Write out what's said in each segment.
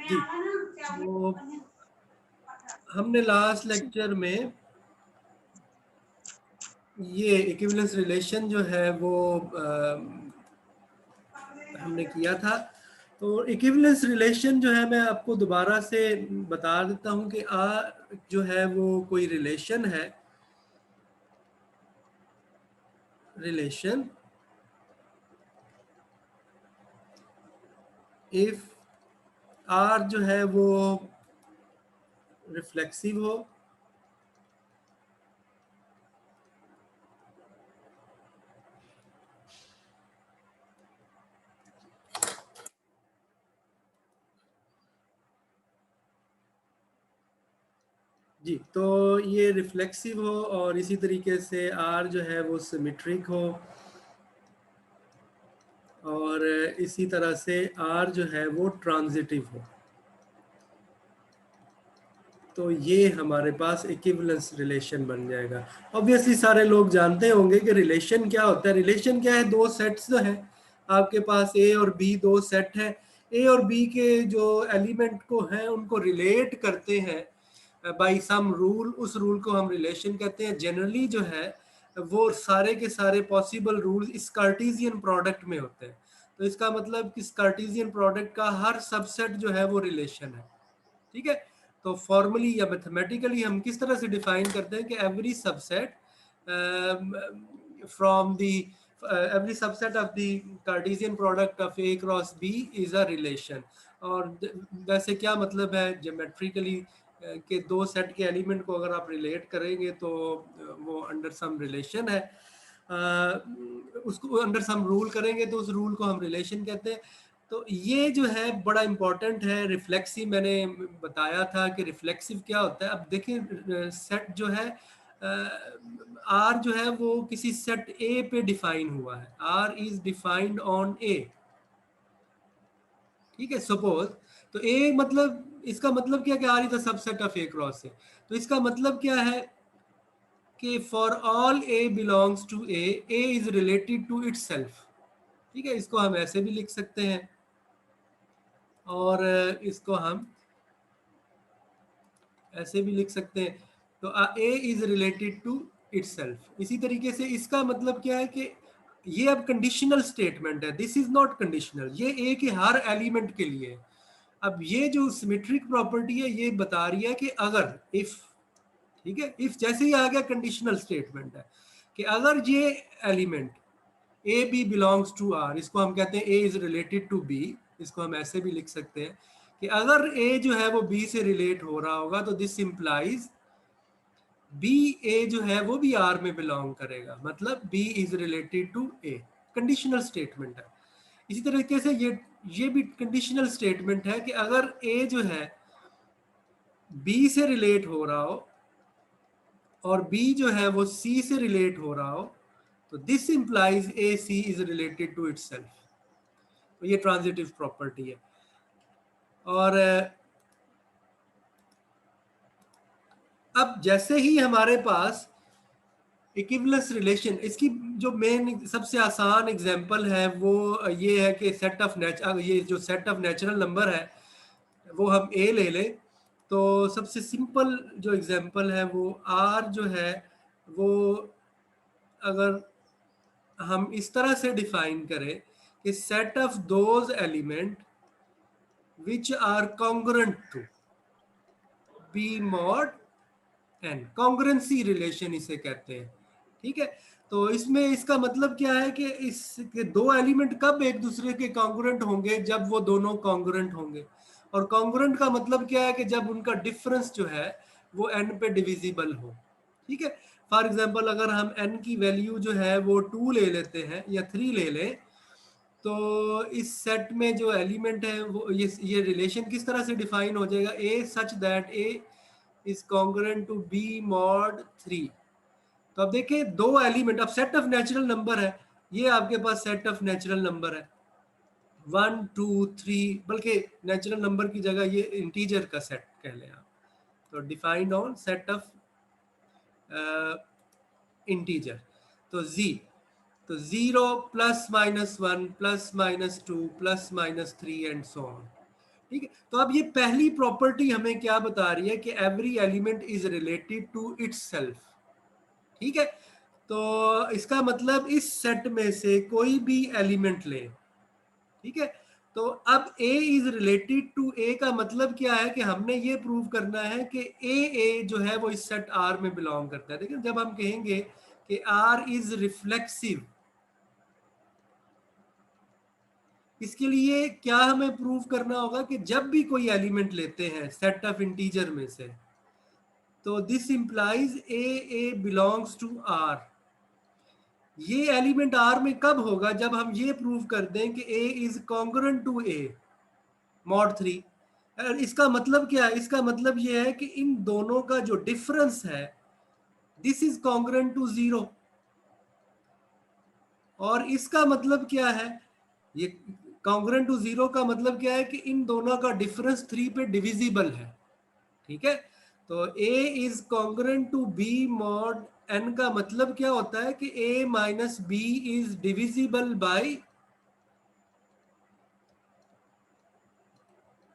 जी, तो हमने last lecture में ये इक्विवेलेंस रिलेशन जो है वो हमने किया था। तो इक्विवेलेंस रिलेशन जो है मैं आपको दोबारा से बता देता हूँ कि जो है वो कोई रिलेशन है, रिलेशन इफ आर जो है वो रिफ्लेक्सिव हो जी, तो ये रिफ्लेक्सिव हो और इसी तरीके से आर जो है वो सिमेट्रिक हो और इसी तरह से आर जो है वो ट्रांजिटिव हो। तो ये हमारे पास इक्विवेलेंस रिलेशन बन जाएगा। ऑब्वियसली सारे लोग जानते होंगे कि रिलेशन क्या होता है। रिलेशन क्या है, दो सेट्स जो हैं आपके पास ए और बी, दो सेट है। ए और बी के जो एलिमेंट को हैं उनको रिलेट करते हैं बाय सम रूल, उस रूल को हम रिलेशन कहते हैं। जनरली जो है वो सारे के सारे पॉसिबल रूल इस कार्टेशियन प्रोडक्ट में होते हैं। तो इसका मतलब कि इस कार्टेशियन प्रोडक्ट का हर सबसेट जो है वो रिलेशन है। ठीक है, तो फॉर्मली या मैथमेटिकली हम किस तरह से डिफाइन करते हैं कि every subset from the every subset of the Cartesian product of A cross B is a relation। और वैसे क्या मतलब है ज्योमेट्रिकली के दो सेट के एलिमेंट को अगर आप रिलेट करेंगे तो वो अंडर सम रिलेशन है। उसको अंडर सम रूल करेंगे तो उस रूल को हम रिलेशन कहते हैं। तो ये जो है बड़ा इंपॉर्टेंट है। रिफ्लेक्सिव मैंने बताया था कि रिफ्लेक्सिव क्या होता है। अब देखिए सेट जो है आर जो है वो किसी सेट ए पे डिफाइन हुआ है। आर इज डिफाइंड ऑन ए, ठीक है, सपोज। तो ए मतलब इसका मतलब क्या कि R is the subset of A cross A. तो इसका मतलब क्या है कि for all A belongs to A, A is related to itself. ठीक है, इसको हम ऐसे भी लिख सकते हैं और इसको हम ऐसे भी लिख सकते हैं। तो ए इज रिलेटेड टू इटसेल्फ। इसी तरीके से इसका मतलब क्या है कि ये अब कंडीशनल स्टेटमेंट है। दिस इज नॉट कंडीशनल, ये ए के हर एलिमेंट के लिए है। अब ये जो सिमेट्रिक प्रॉपर्टी है ये बता रही है कि अगर इफ, ठीक है, इफ जैसे ही आ गया कंडीशनल स्टेटमेंट है कि अगर ये element A B belongs to R, इसको हम कहते हैं A is related to B. इसको हम ऐसे भी लिख सकते हैं कि अगर ए जो है वो बी से रिलेट हो रहा होगा तो दिस इंप्लाइज बी ए जो है वो भी आर में बिलोंग करेगा, मतलब B is related to A. Conditional statement है। इसी तरीके से ये भी कंडीशनल स्टेटमेंट है कि अगर ए जो है बी से रिलेट हो रहा हो और बी जो है वो सी से रिलेट हो रहा हो तो this implies A C is related to itself. तो ये ट्रांजिटिव प्रॉपर्टी है। और अब जैसे ही हमारे पास इक्विवेलेंस रिलेशन, इसकी जो मेन सबसे आसान एग्जांपल है वो ये है कि ये जो सेट ऑफ नेचुरल नंबर है वो हम ए ले लें। तो सबसे सिंपल जो एग्जांपल है वो आर जो है वो अगर हम इस तरह से डिफाइन करें कि set of those element which are congruent to B mod N, congruency relation इसे कहते हैं। ठीक है, तो इसमें इसका मतलब क्या है कि इसके दो एलिमेंट कब एक दूसरे के कॉन्ग्रुएंट होंगे, जब वो दोनों कॉन्ग्रुएंट होंगे। और कॉन्ग्रुएंट का मतलब क्या है कि जब उनका डिफरेंस जो है वो n पे डिविजिबल हो। ठीक है, फॉर एग्जांपल अगर हम n की वैल्यू जो है वो 2 ले लेते हैं या 3 ले लें तो इस सेट में जो एलिमेंट है वो ये रिलेशन किस तरह से डिफाइन हो जाएगा, A such that A is congruent to B mod 3। तो अब देखिए दो एलिमेंट, अब सेट ऑफ नेचुरल नंबर है, ये आपके पास सेट ऑफ नेचुरल नंबर है 1 2 3, बल्कि नेचुरल नंबर की जगह ये इंटीजर का सेट कह लें आप। तो defined on set of integer. तो जी, तो 0 plus minus 1 plus minus 2 plus minus 3 and so on. ठीक है, तो अब ये पहली प्रॉपर्टी हमें क्या बता रही है कि every element is related to itself. ठीक है, तो इसका मतलब इस सेट में से कोई भी एलिमेंट ले, ठीक है, तो अब A is related to A का मतलब क्या है कि हमने ये प्रूव करना है कि A जो है वो इस सेट R में बिलोंग करता है। देखिए जब हम कहेंगे कि R इज रिफ्लेक्सिव, इसके लिए क्या हमें प्रूव करना होगा कि जब भी कोई एलिमेंट लेते हैं सेट ऑफ इंटीजर में से, तो this implies A belongs to R। ये एलिमेंट R में कब होगा? जब हम ये प्रूव कर दें कि A is congruent to A mod 3। इसका मतलब क्या है? इसका मतलब ये है कि इन दोनों का जो डिफरेंस है दिस इज कॉन्ग्रुएंट टू 0। और इसका मतलब क्या है? ये कॉन्ग्रुएंट टू 0 का मतलब क्या है कि इन दोनों का डिफरेंस 3 पे डिविजिबल है। ठीक है, तो A is congruent to B mod n का मतलब क्या होता है कि A minus B is divisible by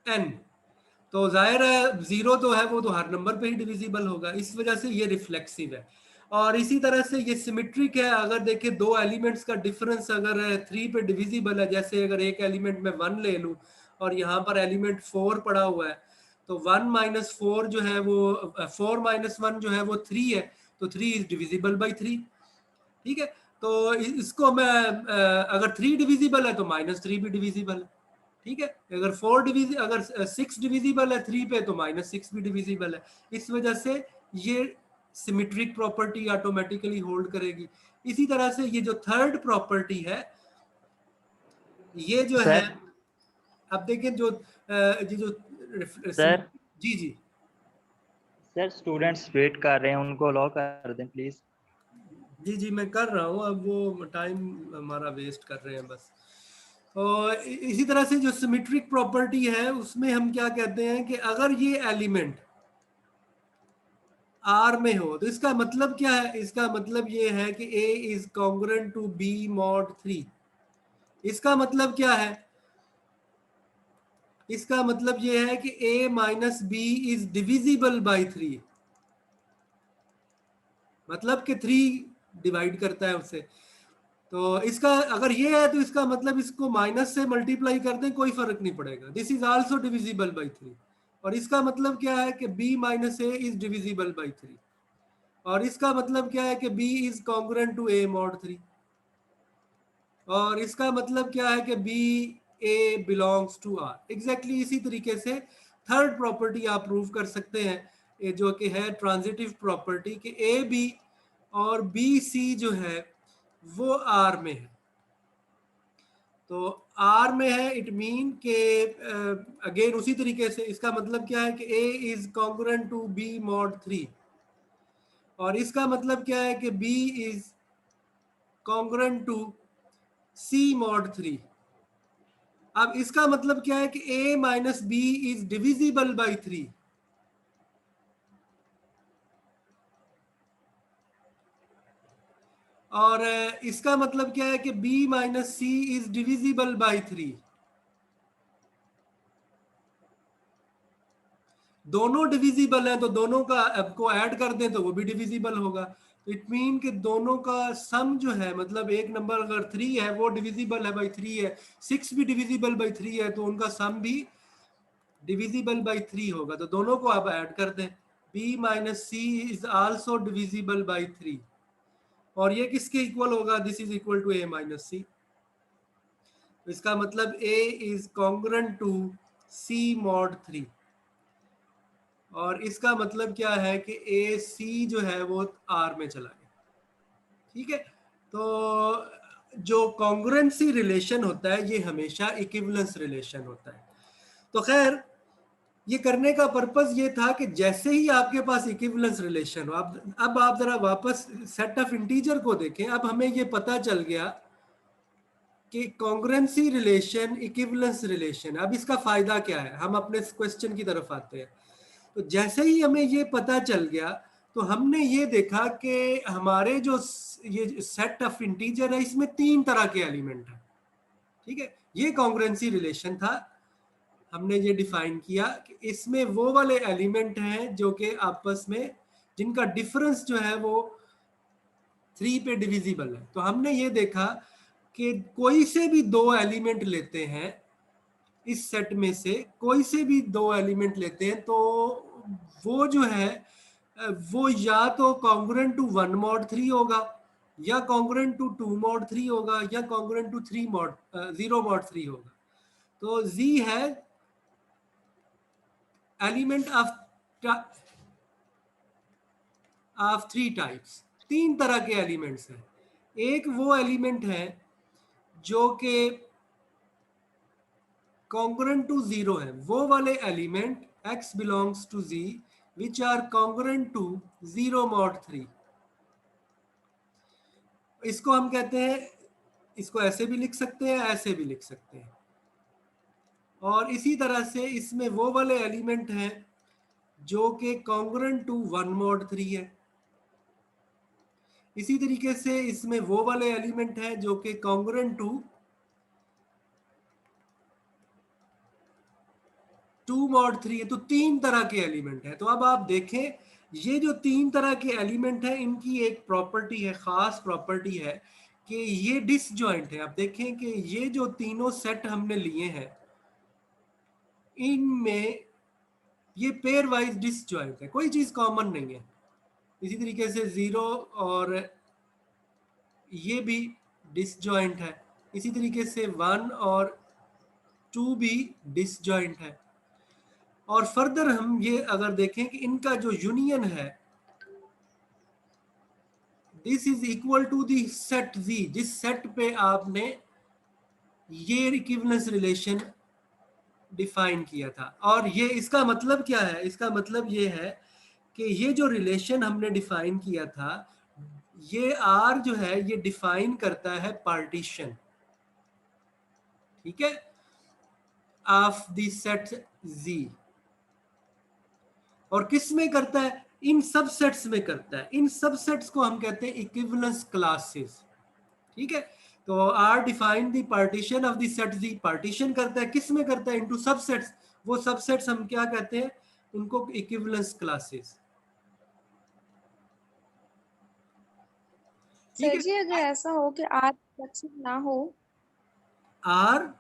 n। तो जाहिर है 0 तो है वो तो हर नंबर पे ही डिविजिबल होगा, इस वजह से ये रिफ्लेक्सिव है। और इसी तरह से ये सिमेट्रिक है। अगर देखें दो एलिमेंट्स का डिफरेंस अगर 3 पे डिविजिबल है, जैसे अगर एक एलिमेंट में 1 ले लूं और यहाँ पर एलिमेंट 4 पड़ा हुआ है, तो 1 माइनस 4 जो है वो 4 माइनस 1 जो है वो 3 है, तो 3 इज डिविजिबल बाई 3। ठीक है, तो इसको मैं अगर 3 डिविजिबल है तो माइनस 3 भी डिविजिबल है। ठीक है, अगर 6 डिविजिबल है 3 पे तो माइनस 6 भी डिविजिबल है। इस वजह से ये सिमेट्रिक प्रॉपर्टी ऑटोमेटिकली होल्ड करेगी। इसी तरह से ये जो थर्ड प्रॉपर्टी है ये जो है, सर अब देखें जो ये जो सर जी जी सर स्टूडेंट्स वेट कर रहे हैं, उनको अलाउ कर दें प्लीज। जी जी मैं कर रहा हूँ, अब वो टाइम हमारा वेस्ट कर रहे हैं बस। और इसी तरह से जो सिमेट्रिक प्रॉपर्टी है उसमें हम क्या कहते हैं कि अगर ये एलिमेंट R में हो तो इसका मतलब क्या है? इसका मतलब ये है कि A is congruent to B mod 3। इसका मतलब क्या है? इसका मतलब ये है कि A minus B is divisible by 3, मतलब कि 3 डिवाइड करता है उससे। तो इसका अगर ये है तो इसका मतलब इसको माइनस से मल्टीप्लाई कर दें कोई फर्क नहीं पड़ेगा, this is also divisible by 3। और इसका मतलब क्या है कि B minus A is divisible by 3। और इसका मतलब क्या है कि B is congruent to A mod 3। और इसका मतलब क्या है कि A belongs to R। Exactly इसी तरीके से थर्ड प्रॉपर्टी आप प्रूव कर सकते हैं, जो कि है ट्रांजिटिव प्रॉपर्टी कि AB और BC जो है वो R में है। तो R में है, इट मीन के अगेन उसी तरीके से इसका मतलब क्या है कि A is congruent to B mod 3। और इसका मतलब क्या है कि B is congruent to C mod 3। अब इसका मतलब क्या है कि A minus B is divisible by 3। और इसका मतलब क्या है कि B minus C is divisible by 3। दोनों डिविजिबल है तो दोनों का को ऐड कर दें तो वो भी डिविजिबल होगा। तो इट मीन कि दोनों का सम जो है, मतलब एक नंबर अगर 3 है वो डिविजिबल है बाई 3 है, 6 भी डिविजिबल बाई 3 है, तो उनका सम भी डिविजिबल बाई 3 होगा। तो दोनों को आप ऐड कर दें, B minus C is also divisible by 3। और ये किसके इक्वल होगा? This is equal to A minus C. इसका मतलब A is congruent to C mod 3। और इसका मतलब क्या है कि AC जो है वो R में चला गया। ठीक है, तो जो कॉन्ग्रुएंसी रिलेशन होता है ये हमेशा इक्विवेलेंस रिलेशन होता है। तो खैर ये करने का पर्पस ये था कि जैसे ही आपके पास इक्विवेलेंस रिलेशन हो, अब आप जरा वापस सेट ऑफ इंटीजर को देखें। अब हमें ये पता चल गया कि कॉन्ग्रुएंसी रिलेशन इक्विवेलेंस रिलेशन। अब इसका फायदा क्या है? हम अपने क्वेश्चन की तरफ आते हैं। तो जैसे ही हमें ये पता चल गया तो हमने ये देखा कि हमारे जो ये सेट ऑफ इंटीजर है इसमें 3 तरह के एलिमेंट हैं। ठीक है, ये कॉन्ग्रुएंसी रिलेशन था। हमने ये डिफाइन किया कि इसमें वो वाले एलिमेंट हैं जो कि आपस में जिनका डिफरेंस जो है वो 3 पे डिविजिबल है। तो हमने ये देखा कि कोई से भी दो एलिमेंट लेते हैं, इस सेट में से कोई से भी दो एलिमेंट लेते हैं, तो वो जो है वो या तो कॉन्ग्रुएंट टू 1 mod 3 होगा, या कॉन्ग्रुएंट टू 2 mod 3 होगा, या कॉन्ग्रुएंट टू 0 mod 3 होगा। तो Z है एलिमेंट ऑफ 3 टाइप्स, 3 तरह के एलिमेंट्स हैं। एक वो एलिमेंट है जो कि कॉन्ग्रुएंट टू 0 है, वो वाले element x belongs to Z which are congruent to 0 mod 3। इसको हम कहते हैं, इसको ऐसे भी लिख सकते हैं, ऐसे भी लिख सकते हैं। और इसी तरह से इसमें वो वाले एलिमेंट हैं जो कि कॉन्ग्रुएंट टू 1 mod 3 है। इसी तरीके से इसमें वो वाले एलिमेंट हैं जो कि कॉन्ग्रुएंट टू 2 mod 3 है। तो 3 तरह के एलिमेंट है। तो अब आप देखें, ये जो 3 तरह के एलिमेंट हैं, इनकी एक प्रॉपर्टी है, खास प्रॉपर्टी है कि ये डिसजॉइंट है। आप देखें कि ये जो तीनों सेट हमने लिए हैं, इनमें ये पेयर वाइज डिसजॉइंट है, कोई चीज कॉमन नहीं है। इसी तरीके से 0 और ये भी डिसजॉइंट है। इसी तरीके से 1 और 2 भी डिसजॉइंट है। और फर्दर हम ये अगर देखें कि इनका जो यूनियन है, this is equal to the set Z, जिस सेट पे आपने ये इक्विवेलेंस रिलेशन डिफाइन किया था। और ये इसका मतलब क्या है? इसका मतलब ये है कि ये जो रिलेशन हमने डिफाइन किया था, ये R जो है ये डिफाइन करता है पार्टीशन, ठीक है, ऑफ द सेट Z। और किस में करता है? इन सबसेट्स में करता है। इन सबसेट्स को हम कहते हैं इक्विवेलेंस क्लासेस, ठीक है। तो R define the partition of the set Z। Partition करता है, किस में करता है? Into subsets. वो सबसेट्स हम क्या कहते हैं? उनको इक्विवेलेंस क्लासेस, ठीक सर है। जी, अगर ऐसा हो कि आर रिफ्लेक्सिव ना हो, आर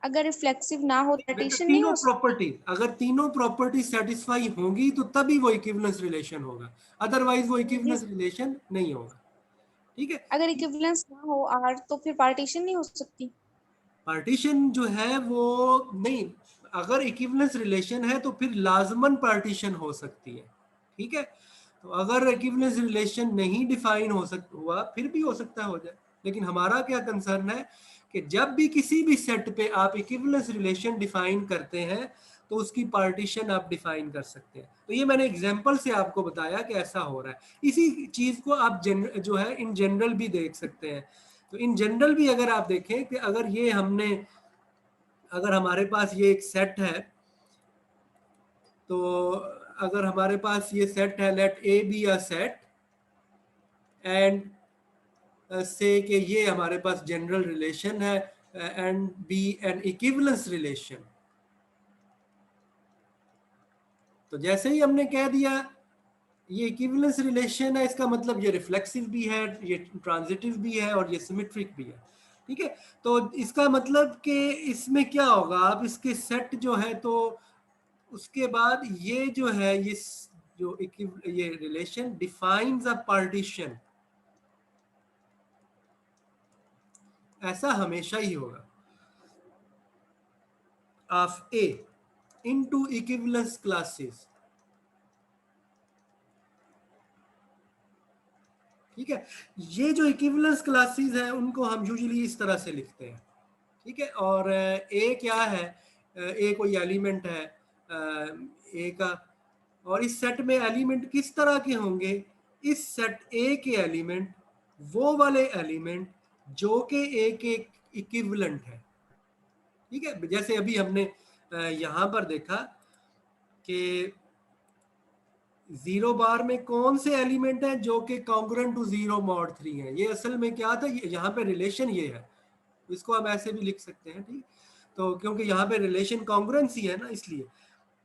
अगर रिफ्लेक्सिव ना हो, पार्टीशन नहीं तीनों हो सकती। प्रॉपर्टी, अगर तीनों प्रॉपर्टी सेटिस्फाई होंगी तो तभी वो इक्विवेलेंस रिलेशन होगा, अदरवाइज वो जी, इक्विवेलेंस रिलेशन नहीं होगा, ठीक है। अगर इक्विवेलेंस ना हो आर तो फिर पार्टीशन नहीं हो सकती। पार्टीशन जो है वो नहीं, अगर इक्विवेलेंस रिलेशन है तो फिर लाजमन पार्टीशन हो सकती है, ठीक है। तो अगर इक्विवेलेंस रिलेशन नहीं डिफाइन हुआ, फिर भी हो सकता है हो जाए। लेकिन हमारा क्या कंसर्न है कि जब भी किसी भी सेट पे आप इक्विवेलेंस रिलेशन डिफाइन करते हैं तो उसकी पार्टीशन आप डिफाइन कर सकते हैं। तो ये मैंने एग्जांपल से आपको बताया कि ऐसा हो रहा है। इसी चीज को आप जो है इन जनरल भी देख सकते हैं। तो इन जनरल भी अगर आप देखें कि अगर ये हमने, अगर हमारे पास ये एक सेट है, तो अगर हमारे पास ये सेट है, let A be a set and say कि ये हमारे पास जनरल रिलेशन है and be an equivalence relation. तो जैसे ही हमने कह दिया ये इक्विवेलेंस रिलेशन है, इसका मतलब ये रिफ्लेक्सिव भी है, ये ट्रांजिटिव भी है और ये सिमेट्रिक भी है, ठीक है। तो इसका मतलब कि इसमें क्या होगा, आप इसके सेट जो है, तो उसके बाद ये जो है, ये रिलेशन डिफाइंस अ पार्टीशन, ऐसा हमेशा ही होगा, of A into equivalence classes, ठीक है। ये जो इक्विवेलेंस क्लासेस हैं उनको हम यूजुअली इस तरह से लिखते हैं, ठीक है। और ए क्या है? ए कोई एलिमेंट है ए का, और इस सेट में एलिमेंट किस तरह के होंगे? इस सेट ए के एलिमेंट वो वाले एलिमेंट जो कि ए के इक्विवेलेंट है, ठीक है। जैसे अभी हमने यहां पर देखा कि 0 बार में कौन से एलिमेंट है जो कि कॉन्ग्रुएंट टू 0 mod 3 है। ये असल में क्या था, यहाँ पे रिलेशन ये है, इसको हम ऐसे भी लिख सकते हैं, ठीक। तो क्योंकि यहाँ पे रिलेशन कॉन्ग्रुएंसी है ना, इसलिए।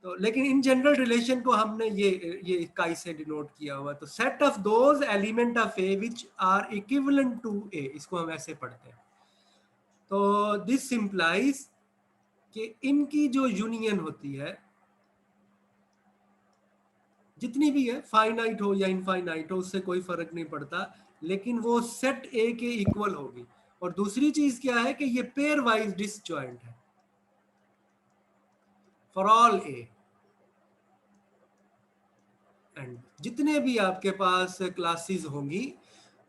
तो लेकिन इन जनरल रिलेशन को हमने ये इकाई से डिनोट किया हुआ। तो set of those element of A which are equivalent to A, इसको हम ऐसे पढ़ते हैं। तो दिस इंप्लाइज कि इनकी जो यूनियन होती है, जितनी भी है, फाइनाइट हो या इनफाइनाइट हो, उससे कोई फर्क नहीं पड़ता, लेकिन वो सेट ए के इक्वल होगी। और दूसरी चीज क्या है कि ये पेयर वाइज डिसजॉइंट है फॉर ऑल ए, एंड जितने भी आपके पास क्लासेस होंगी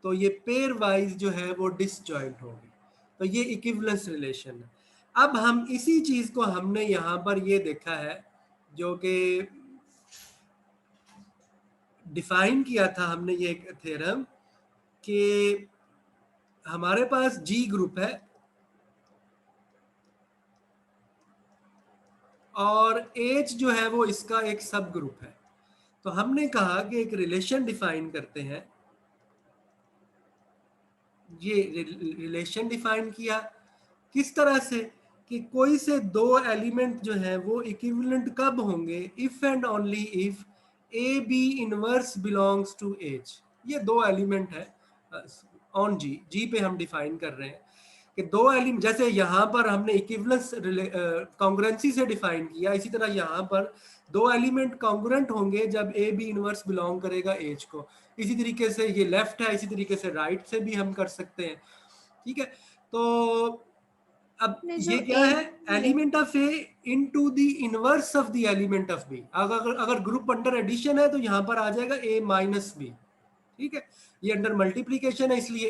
तो ये पेयर वाइज जो है वो डिसजॉइंट होगी। तो ये इक्विवेलेंस रिलेशन है। अब हम इसी चीज को हमने यहाँ पर ये देखा है, जो कि डिफाइन किया था हमने ये थ्योरम, कि हमारे पास जी ग्रुप है और एच जो है वो इसका एक सब ग्रुप है। तो हमने कहा कि एक रिलेशन डिफाइन करते हैं, ये रिलेशन डिफाइन किया किस तरह से, कि कोई से दो एलिमेंट जो है वो इक्विवेलेंट कब होंगे, if and only if A B inverse belongs to H. ये दो एलिमेंट है ऑन जी, जी पे हम डिफाइन कर रहे हैं कि दो एलिमेंट, जैसे यहाँ पर हमने इक्विवेलेंस कॉन्ग्रुएंसी से डिफाइन किया, इसी तरह यहाँ पर दो एलिमेंट कॉन्ग्रुएंट होंगे जब ए बी इनवर्स बिलोंग करेगा एच को। इसी तरीके से ये लेफ्ट है, इसी तरीके से राइट से भी हम कर सकते हैं, ठीक है। तो अब ने जो ये क्या ए है, element of A into the inverse of the element of B. अगर ग्रुप अंडर एडिशन है तो यहाँ पर आ जाएगा ए माइनस बी, ठीक है। ये अंडर मल्टीप्लीकेशन है, इसलिए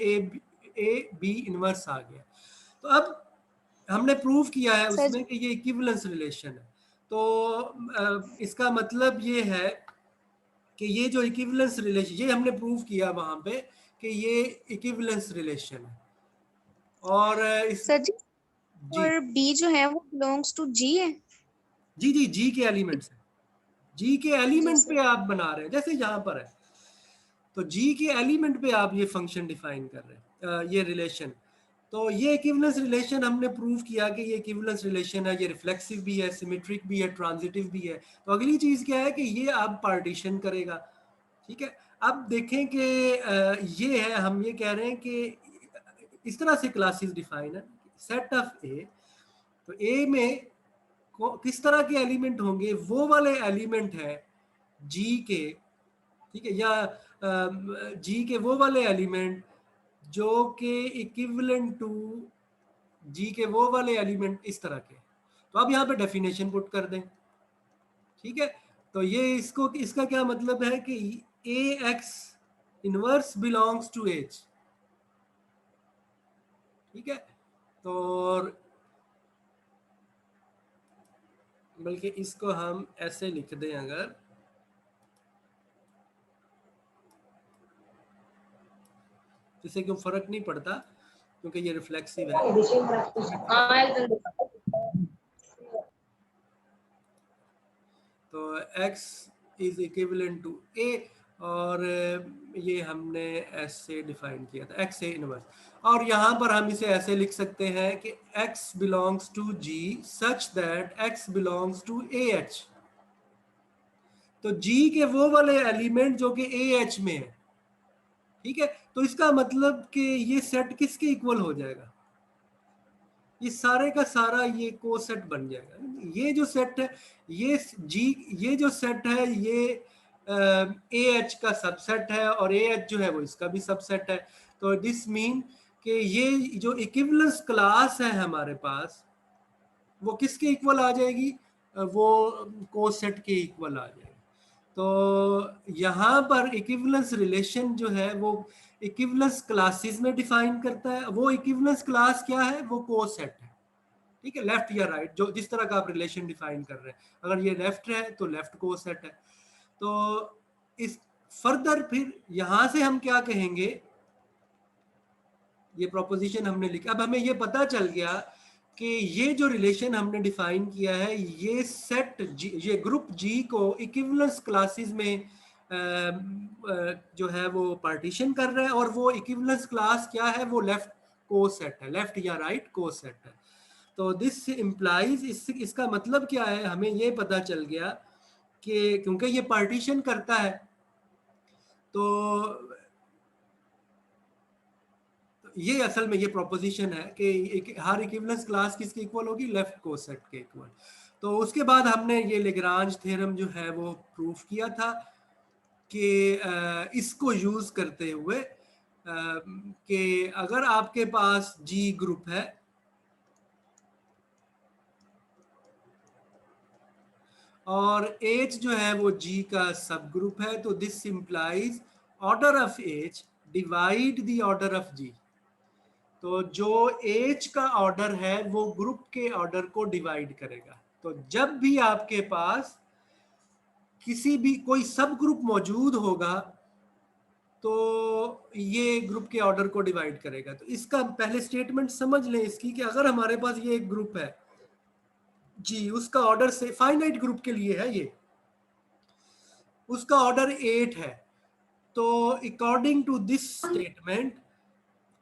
ए बी इनवर्स आ गया। तो अब हमने प्रूव किया है सर उसमें कि ये इक्विवेलेंस रिलेशन है। तो इसका मतलब ये है कि ये जो इक्विवेलेंस रिलेशन, ये हमने प्रूव किया वहां पे कि ये इक्विवेलेंस रिलेशन है। और इस सर जी, जी और बी जो है वो बिलोंग्स टू जी है। जी जी जी के एलिमेंट्स है, जी के जी एलिमेंट सर। पे आप बना रहे हैं, जैसे यहाँ पर है। तो जी के एलिमेंट पे आप ये फंक्शन डिफाइन कर रहे हैं, ये रिलेशन। तो ये इक्विवेलेंस रिलेशन हमने प्रूव किया कि ये इक्विवेलेंस रिलेशन है, ये रिफ्लेक्सिव भी है, सिमेट्रिक भी है, ट्रांजिटिव भी है। तो अगली चीज क्या है कि ये अब पार्टीशन करेगा, ठीक है। अब देखें कि ये है, हम ये कह रहे हैं कि इस तरह से क्लासेस डिफाइन है, सेट ऑफ ए। तो ए में किस तरह के एलिमेंट होंगे, वो वाले एलिमेंट है जी के, ठीक है, या जी के वो वाले एलिमेंट जो के इक्विवेलेंट टू जी के वो वाले एलिमेंट इस तरह के। तो अब यहाँ पे डेफिनेशन पुट कर दें, ठीक है। तो ये इसको, इसका क्या मतलब है कि A x inverse belongs to H, ठीक है। तो बल्कि इसको हम ऐसे लिख दें, अगर जिससे क्यों फर्क नहीं पड़ता क्योंकि ये रिफ्लेक्सिव है। तो x is equivalent to a, और ये हमने ऐसे डिफाइन किया था, x ए इनवर्स। और यहाँ पर हम इसे ऐसे लिख सकते हैं कि x belongs to g such that x belongs to ah। तो g के वो वाले एलिमेंट जो कि ah में है, ठीक है। तो इसका मतलब कि ये सेट किसके इक्वल हो जाएगा, ये सारे का सारा ये को सेट बन जाएगा। ये जो सेट है, ये जी, ये जो सेट है ये ए एच का सबसेट है, और ए एच जो है वो इसका भी सबसेट है। तो दिस मीन कि ये जो इक्विवेलेंस क्लास है हमारे पास, वो किसके इक्वल आ जाएगी, वो को सेट के इक्वल आ जाएगी। तो यहाँ पर इक्विवेलेंस रिलेशन जो है वो इक्विवेलेंस क्लासेस में डिफाइन करता है। वो इक्विवेलेंस क्लास क्या है, वो को सेट है, ठीक है, लेफ्ट या राइट, जो जिस तरह का आप रिलेशन डिफाइन कर रहे हैं। अगर ये लेफ्ट है तो लेफ्ट को सेट है। तो इस फर्दर फिर यहां से हम क्या कहेंगे, ये प्रोपोजिशन हमने लिखा। अब हमें ये पता चल गया कि ये जो रिलेशन हमने डिफाइन किया है, ये सेट जी, ये ग्रुप जी को इक्विवेलेंस क्लासेस में जो है वो पार्टीशन कर रहा है, और वो इक्विवेलेंस क्लास क्या है, वो लेफ्ट को सेट है, लेफ्ट या राइट को सेट है। तो दिस इम्प्लाइज, इसका मतलब क्या है, हमें ये पता चल गया कि क्योंकि ये पार्टीशन करता है तो ये असल में ये प्रोपोजिशन है कि हर इक्विवेलेंस क्लास किसके इक्वल होगी, लेफ्ट कोसेट के इक्वल। तो उसके बाद हमने ये लेग्रांज थ्योरम जो है वो प्रूफ किया था कि इसको यूज करते हुए कि अगर आपके पास जी ग्रुप है और एच जो है वो जी का सब ग्रुप है, तो this implies order of H divide the order of G. तो जो एच का ऑर्डर है वो ग्रुप के ऑर्डर को डिवाइड करेगा। तो जब भी आपके पास किसी भी कोई सब ग्रुप मौजूद होगा तो ये ग्रुप के ऑर्डर को डिवाइड करेगा। तो इसका पहले स्टेटमेंट समझ लें इसकी कि अगर हमारे पास ये एक ग्रुप है जी, उसका ऑर्डर से फाइनाइट ग्रुप के लिए है ये, उसका ऑर्डर 8 है, तो अकॉर्डिंग टू दिस स्टेटमेंट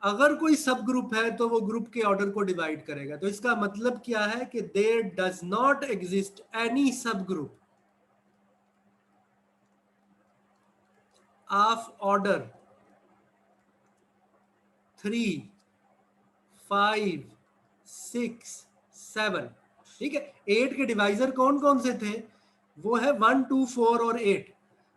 अगर कोई सब ग्रुप है तो वो ग्रुप के ऑर्डर को डिवाइड करेगा। तो इसका मतलब क्या है कि there does not exist any subgroup of order 3, 5, 6, 7। ठीक है, 8 के डिवाइजर कौन कौन से थे, वो है 1, 2, 4 और 8।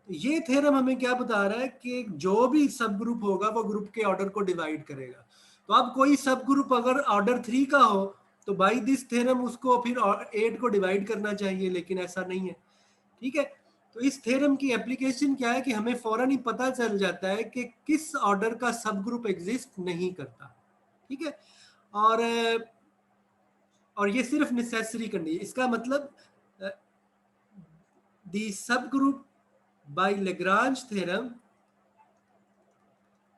ये थ्योरम हमें क्या बता रहा है कि जो भी सब ग्रुप होगा वो ग्रुप के ऑर्डर को डिवाइड करेगा। तो अब कोई सब ग्रुप अगर ऑर्डर 3 का हो तो बाई दिस थ्योरम उसको फिर 8 को डिवाइड करना चाहिए, लेकिन ऐसा नहीं है। ठीक है, तो इस थ्योरम की एप्लीकेशन क्या है कि हमें फौरन ही पता चल जाता है कि किस ऑर्डर का सब ग्रुप एग्जिस्ट नहीं करता। ठीक है, और ये सिर्फ नेसेसरी कंडीशन, इसका मतलब the sub group by Lagrange theorem,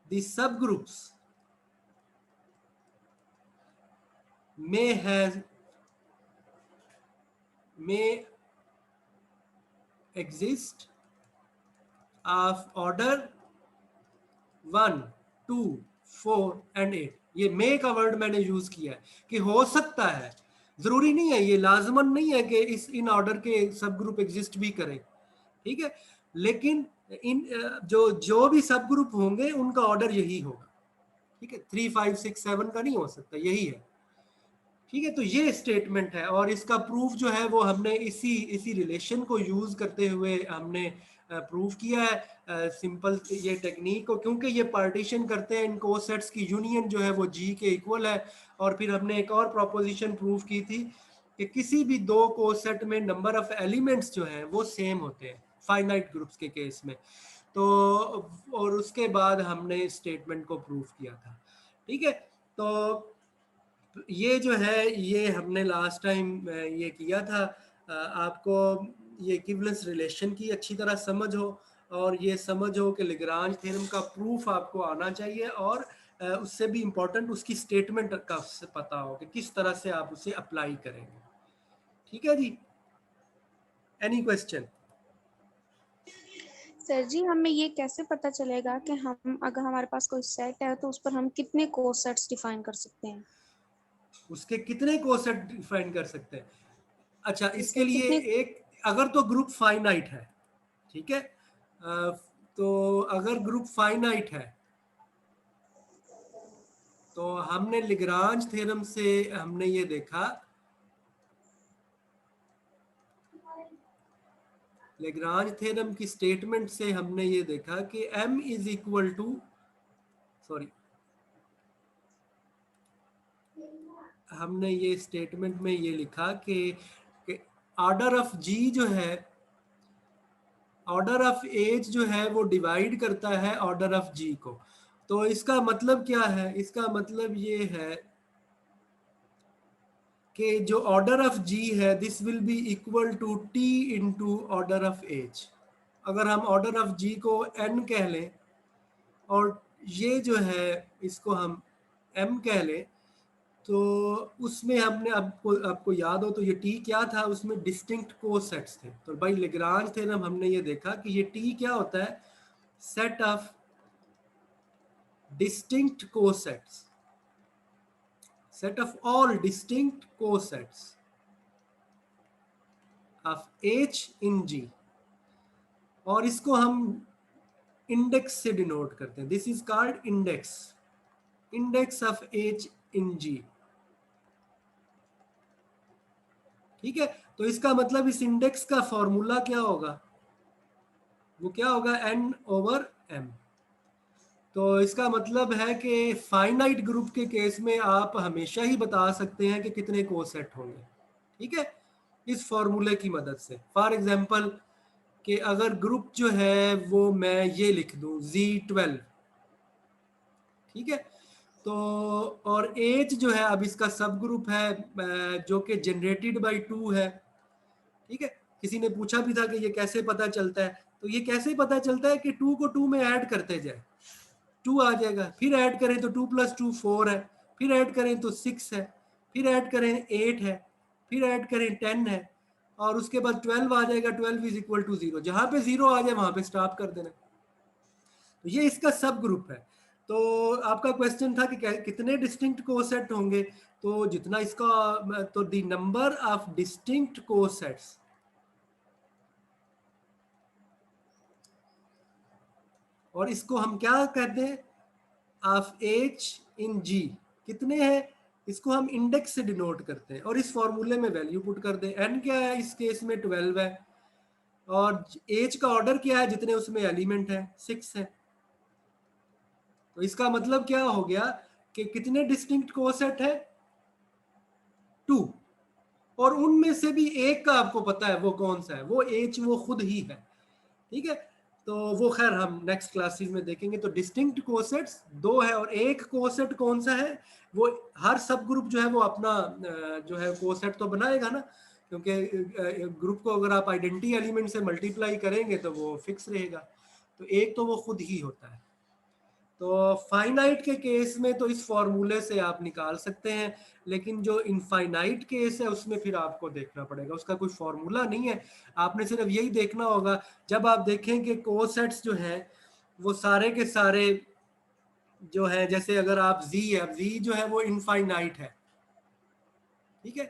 the subgroups may exist of order 1, 2, 4 and 8। ये मे का वर्ड मैंने यूज किया है कि हो सकता है, जरूरी नहीं है, ये लाजमन नहीं है कि इन ऑर्डर के सब ग्रुप एग्जिस्ट भी करें। ठीक है, लेकिन इन जो भी सब ग्रुप होंगे उनका ऑर्डर यही होगा। ठीक है, 3, 5, 6, 7 का नहीं हो सकता, यही है। ठीक है, तो ये स्टेटमेंट है और इसका प्रूफ जो है वो हमने इसी रिलेशन को यूज करते हुए हमने प्रूफ किया है। सिंपल ये टेक्निक को, क्योंकि ये पार्टीशन करते हैं इन कोसेट्स की यूनियन जो है वो जी के इक्वल है। और फिर हमने एक और प्रोपोजिशन प्रूफ की थी कि किसी भी दो कोसेट में नंबर ऑफ एलिमेंट्स जो हैं वो सेम होते हैं फाइनाइट ग्रुप्स के केस में। तो और उसके बाद हमने स्टेटमेंट को प्रूफ किया था। ठीक है, तो ये जो है ये हमने लास्ट टाइम ये किया था। आपको ये इक्विवेलेंस रिलेशन की अच्छी तरह समझ हो और ये समझ हो कि लेग्रांज थ्योरम का प्रूफ आपको आना चाहिए, और उससे भी इम्पोर्टेंट उसकी स्टेटमेंट का पता हो कि किस तरह से आप उसे अप्लाई करेंगे। ठीक है जी, एनी क्वेश्चन? सर जी, हमें ये कैसे पता चलेगा कि हम अगर हमारे पास कोई सेट है तो उस पर हम कितने कोसेट्स डिफाइन कर सकते हैं? उसके कितने कोसेट डिफाइन कर सकते हैं? अच्छा, इसके लिए कितने? एक, अगर तो ग्रुप फाइनाइट है, ठीक है, तो अगर ग्रुप फाइनाइट है तो हमने लेग्रांज थ्योरम से हमने ये देखा, लेग्रांज थ्योरम की स्टेटमेंट से हमने ये देखा कि m is equal to, sorry, हमने ये स्टेटमेंट में ये लिखा कि ऑर्डर ऑफ g जो है, ऑर्डर ऑफ एज जो है वो डिवाइड करता है ऑर्डर ऑफ g को। तो इसका मतलब क्या है, इसका मतलब ये है कि जो ऑर्डर ऑफ g है this will be equal to t into order of H. अगर हम ऑर्डर ऑफ g को n कह लें और ये जो है इसको हम m कह लें, तो उसमें हमने आपको याद हो तो ये t क्या था, उसमें डिस्टिंक्ट कोसेट्स थे। तो भाई लेग्रांज थ्योरम हमने ये देखा कि ये t क्या होता है, set of distinct cosets, set of all distinct cosets of H in G, और इसको हम इंडेक्स से डिनोट करते हैं. This is called index, index of H in G. ठीक है, तो इसका मतलब इस इंडेक्स का फॉर्मूला क्या होगा, वो क्या होगा, n/m. तो इसका मतलब है कि फाइनाइट ग्रुप के केस में आप हमेशा ही बता सकते हैं कि कितने कोसेट होंगे. ठीक है, इस फॉर्मूले की मदद से. फॉर एग्जांपल कि अगर ग्रुप जो है वो मैं ये लिख दूं Z12, ठीक है, तो और H जो है अब इसका सब ग्रुप है जो कि जनरेटेड बाय 2 है. ठीक है, किसी ने पूछा भी था कि ये कैसे पता चलता है, तो ये कैसे पता चलता है कि 2 को 2 में ऐड करते जाए, 2 आ जाएगा, फिर ऐड करें तो 2 + 2 4 है, फिर ऐड करें तो 6 है, फिर ऐड करें 8 है, फिर ऐड करें 10 है, और उसके बाद 12 आ जाएगा. 12 = 0. जहां पे 0 आ जाए वहां पे स्टॉप कर देना. तो ये इसका सब ग्रुप है. तो आपका क्वेश्चन था कि कितने डिस्टिंक्ट कोसेट होंगे, तो जितना इसका, तो the number of distinct cosets, और इसको हम क्या कहते हैं, ऑफ H in G, कितने हैं, इसको हम इंडेक्स से डिनोट करते हैं और इस फॉर्मूले में वैल्यू पुट कर दें. n क्या है इस केस में, 12 है, और H का ऑर्डर क्या है, जितने उसमें एलिमेंट है 6 है. तो इसका मतलब क्या हो गया कि कितने डिस्टिंक्ट कोसेट है, 2, और उनमें से भी एक का आपको पता है वो कौन सा है, वो H वो खुद ही है. ठीक है, तो वो खैर हम नेक्स्ट क्लासेस में देखेंगे. तो डिस्टिंक्ट कोसेट्स 2 है, और एक कोसेट कौन सा है, वो हर सब ग्रुप जो है वो अपना जो है कोसेट तो बनाएगा ना, क्योंकि ग्रुप को अगर आप आइडेंटिटी एलिमेंट से मल्टीप्लाई करेंगे तो वो फिक्स रहेगा. तो एक तो वो खुद ही होता है. तो फाइनाइट के केस में तो इस फॉर्मूले से आप निकाल सकते हैं, लेकिन जो इनफाइनाइट केस है उसमें फिर आपको देखना पड़ेगा, उसका कोई फॉर्मूला नहीं है. आपने सिर्फ यही देखना होगा, जब आप देखें कि कोसेट्स जो हैं वो सारे के सारे जो है, जैसे अगर आप Z है, अब Z जो है वो इनफाइनाइट है. ठीक है,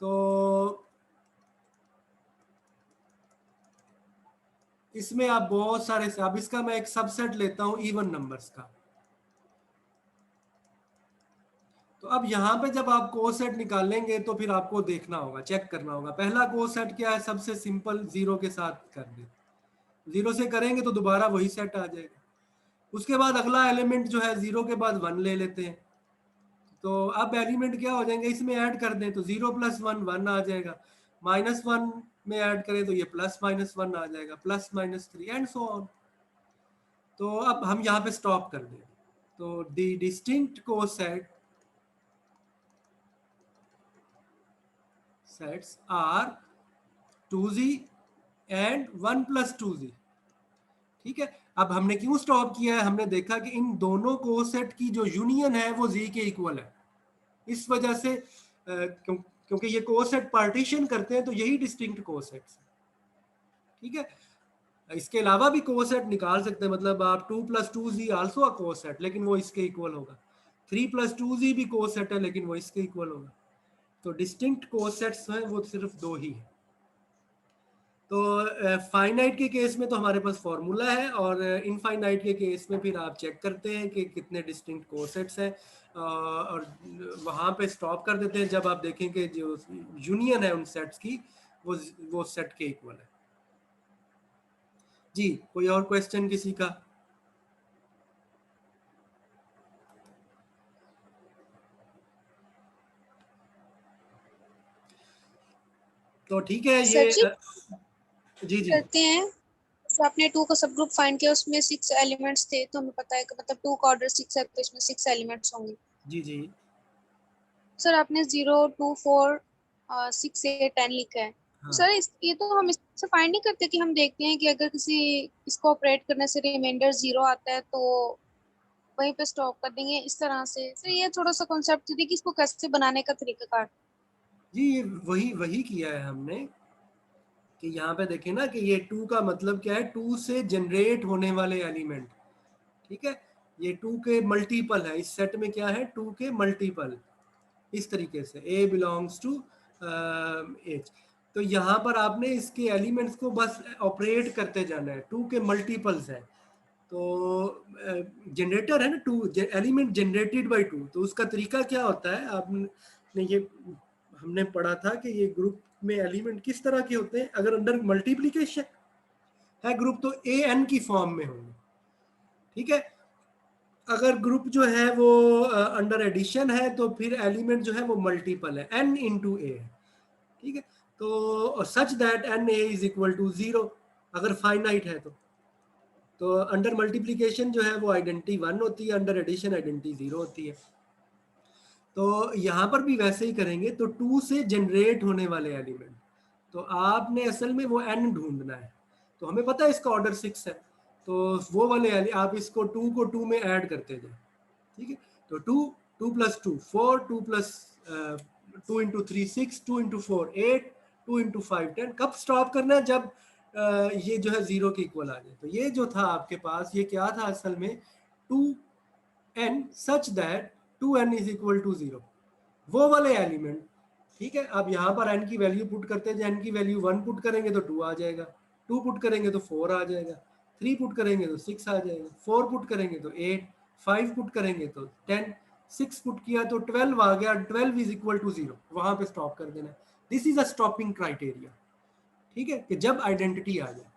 तो इसमें आप बहुत सारे, अब इसका मैं एक सबसेट लेता हूं इवन नंबर्स का. तो अब यहाँ पे जब आप कोसेट निकालेंगे तो फिर आपको देखना होगा, चेक करना होगा. पहला कोसेट क्या है, सबसे सिंपल, 0 के साथ कर दे. 0 से करेंगे तो दोबारा वही सेट आ जाएगा. उसके बाद अगला एलिमेंट जो है 0 के बाद 1 ले लेते हैं. तो अब एलिमेंट क्या हो जाएंगे, इसमें ऐड कर दें तो 0 + 1 1 आ जाएगा. -1 में ऐड करें तो ये +-1 आ जाएगा, +-3 एंड सो ऑन. तो अब हम यहाँ पे स्टॉप कर दें. तो the distinct coset sets are 2z and 1 + 2z. ठीक है, अब हमने क्यों स्टॉप किया है, हमने देखा कि इन दोनों कोसेट की जो यूनियन है वो z के इक्वल है. इस वजह से क्योंकि ये कोसेट पार्टीशन करते हैं तो यही डिस्टिंक्ट कोसेट्स. ठीक है, इसके अलावा भी कोसेट निकाल सकते हैं, मतलब आप 2 + 2z आल्सो अ कोसेट, लेकिन वो इसके इक्वल होगा. 3 + 2z भी कोसेट है, लेकिन वो इसके इक्वल होगा. तो डिस्टिंक्ट कोसेट्स हैं वो सिर्फ 2 ही है. तो फाइनाइट के केस में तो हमारे पास फॉर्मूला है, और इनफाइनाइट के केस में फिर आप चेक करते हैं कि कितने डिस्टिंक्ट कोसेट्स हैं, और वहाँ पे स्टॉप कर देते हैं जब आप देखें कि जो यूनियन है उन सेट्स की वो सेट के इक्वल है. जी, कोई और क्वेश्चन किसी का? तो ठीक है, ये सर जी जी करते हैं. तो आपने 2 का सब ग्रुप फाइंड किया, उसमें 6 एलिमेंट्स थे, तो हमें पता है कि मतलब 2 का ऑर्डर 6 है, तो इसमें 6 एलिमेंट्स होंगे. जी जी सर आपने 0 2 4 6 8 10 लिखा है. हाँ सर ये तो हम इससे फाइंड नहीं करते कि हम देखते हैं कि अगर किसी इसको ऑपरेट करने से रिमाइंडर 0 आता है तो वहीं पे स्टॉप कर देंगे इस तरह से. सर ये थोड़ा सा कॉन्सेप्ट थी कि इसको कैसे बनाने का तरीकाकार. जी, ये वही किया है हमने, कि यहाँ पे देखें ना कि ये 2 का मतलब क्या है, 2 से जनरेट होने वाले एलिमेंट. ठीक है, ये 2 के मल्टीपल है, इस सेट में क्या है, 2 के मल्टीपल. इस तरीके से ए बिलोंग्स टू एच। तो यहाँ पर आपने इसके एलिमेंट्स को बस ऑपरेट करते जाना है, 2 के मल्टीपल्स है। तो जनरेटर है ना, 2 एलिमेंट जनरेटेड बाय 2, तो उसका तरीका क्या होता है, आपने ये हमने पढ़ा था कि ये ग्रुप में एलिमेंट किस तरह के होते हैं। अगर अंडर मल्टीप्लिकेशन है ग्रुप तो ए एन की फॉर्म में होंगे, ठीक है। अगर ग्रुप जो है वो अंडर एडिशन है तो फिर एलिमेंट जो है वो मल्टीपल है, n इंटू ए है, ठीक है। तो such that N A is equal to 0 अगर फाइनाइट है तो अंडर मल्टीप्लिकेशन जो है वो आइडेंटिटी 1 होती है, अंडर एडिशन आइडेंटिटी 0 होती है। तो यहाँ पर भी वैसे ही करेंगे। तो 2 से जनरेट होने वाले एलिमेंट, तो आपने असल में वो n ढूंढना है। तो हमें पता है इसका ऑर्डर 6 है, तो वो वाले आप इसको 2 को 2 में ऐड करते जाए, ठीक है। तो 2 plus 2 4, 2 plus 2 into 3 6, 2 into 4 8, 2 into 5 10। कब स्टॉप करना है, जब ये जो है 0 के इक्वल आ जाए। तो ये जो था आपके पास, ये क्या था असल में, 2n such that 2n is equal to 0, वो वाले एलिमेंट, ठीक है। अब यहाँ पर n की वैल्यू पुट करते हैं, n की वैल्यू 1 पुट करेंगे तो 2 आ जाएगा, 2 पुट करेंगे तो 4 आ जाएगा, 3 पुट करेंगे तो 6 आ जाएगा, 4 पुट करेंगे तो 8, 5 पुट करेंगे तो 10, 6 पुट किया तो 12 आ गया। 12 इज इक्वल टू 0, वहां पे स्टॉप कर देना। This is a stopping criteria, ठीक है, कि जब आइडेंटिटी आ जाए।